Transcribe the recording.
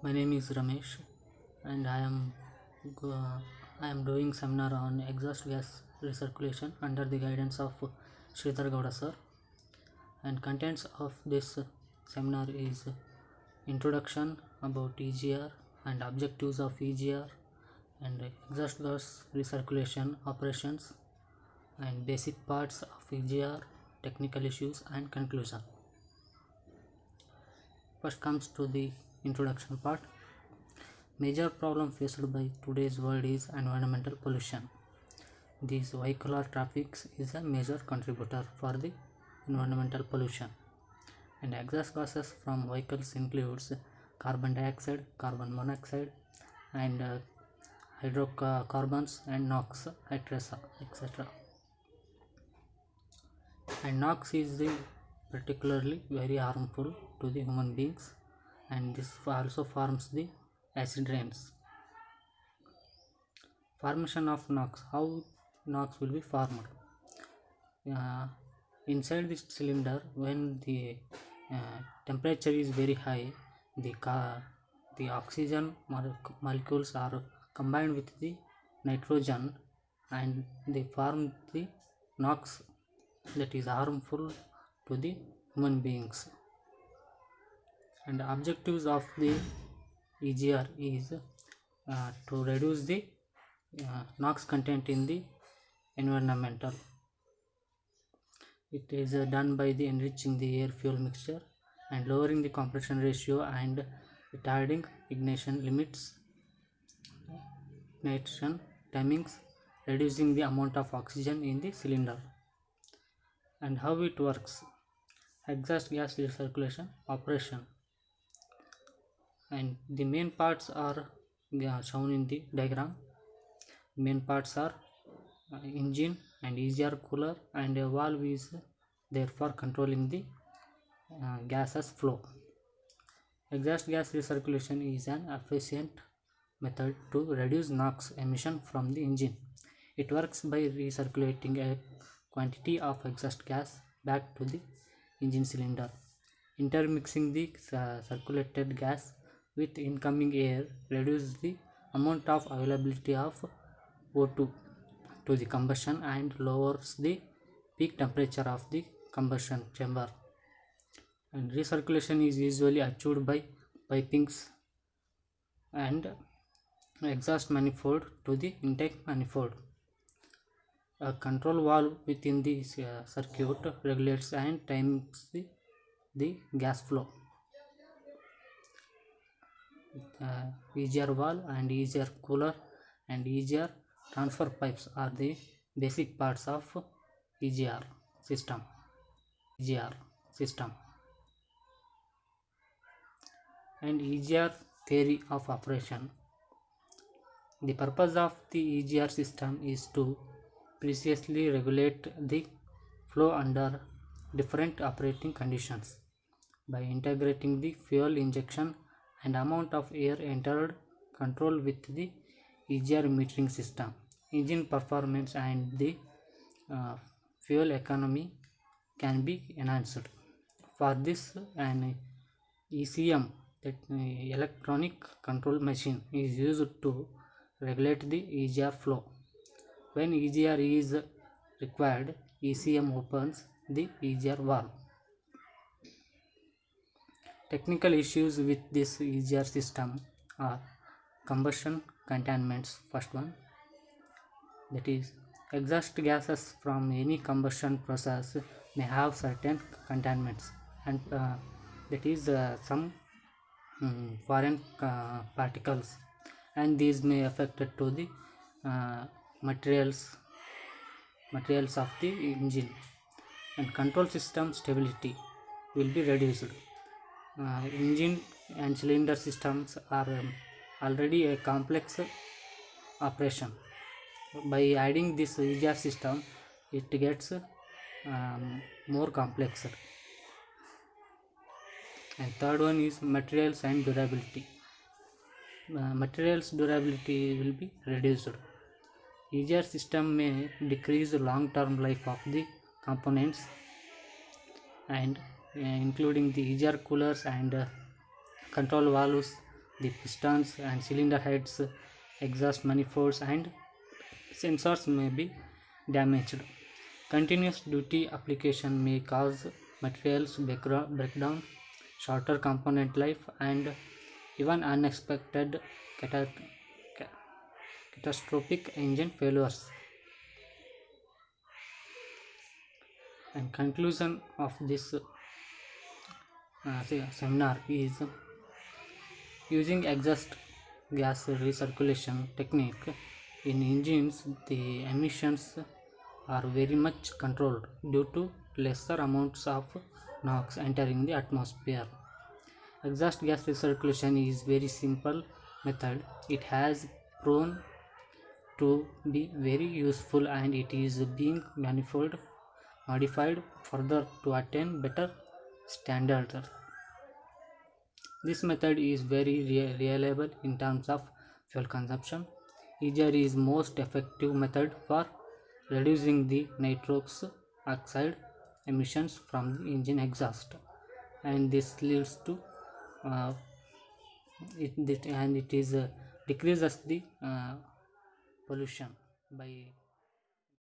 My name is Ramesh, and I am doing seminar on exhaust gas recirculation under the guidance of Sridhar Gowda sir. And contents of this seminar is introduction about EGR and objectives of EGR and exhaust gas recirculation operations and basic parts of EGR, technical issues and conclusion. First comes to the introduction part. Major problem faced by today's world is environmental pollution. This vehicular traffic is a major contributor for the environmental pollution. And exhaust gases from vehicles includes carbon dioxide, carbon monoxide, and hydrocarbons and NOx, etc. And NOx is particularly very harmful to the human beings, and this also forms the acid rains. Formation of NOx. How NOx will be formed? Inside this cylinder, when the temperature is very high, the oxygen molecules are combined with the nitrogen and they form the NOx that is harmful to the human beings. And the objectives of the EGR is to reduce the NOx content in the environmental. It is done by the enriching the air fuel mixture and lowering the compression ratio and retarding ignition timings, reducing the amount of oxygen in the cylinder. And how it works: exhaust gas recirculation operation, and the main parts are shown in the diagram. Main parts are engine and EGR cooler, and a valve is there for controlling the gases flow. Exhaust gas recirculation is an efficient method to reduce NOx emission from the engine. It works by recirculating a quantity of exhaust gas back to the engine cylinder. Intermixing the circulated gas with incoming air reduces the amount of availability of O2 to the combustion and lowers the peak temperature of the combustion chamber. And recirculation is usually achieved by pipings and exhaust manifold to the intake manifold. A control valve within the circuit regulates and times the gas flow. EGR valve and EGR cooler and EGR transfer pipes are the basic parts of EGR system. And EGR theory of operation. The purpose of the EGR system is to precisely regulate the flow under different operating conditions by integrating the fuel injection and amount of air entered control with the EGR metering system. Engine performance and the fuel economy can be enhanced. For this, an ECM, that electronic control machine, is used to regulate the EGR flow. When EGR is required, ECM opens the EGR valve. Technical issues with this EGR system are combustion contaminants. First one, that is, exhaust gases from any combustion process may have certain contaminants, and that is some foreign particles, and these may affect to the materials of the engine, and control system stability will be reduced. Engine and cylinder systems are already a complex operation. By adding this EGR system, it gets more complex. And third one is materials and durability. Materials durability will be reduced. EGR system may decrease long-term life of the components, and including the EGR coolers and control valves The pistons and cylinder heads, exhaust manifolds, and sensors may be damaged. Continuous duty application may cause materials breakdown, shorter component life, and even unexpected cata- catastrophic engine failures. And conclusion of this seminar is using exhaust gas recirculation technique in engines. The emissions are very much controlled due to lesser amounts of NOx entering the atmosphere. Exhaust gas recirculation is very simple method. It has proven to be very useful, and it is being modified further to attain better standards. This method is very reliable in terms of fuel consumption. EGR is most effective method for reducing the nitrous oxide emissions from the engine exhaust, and this leads to uh, it is decreases the pollution by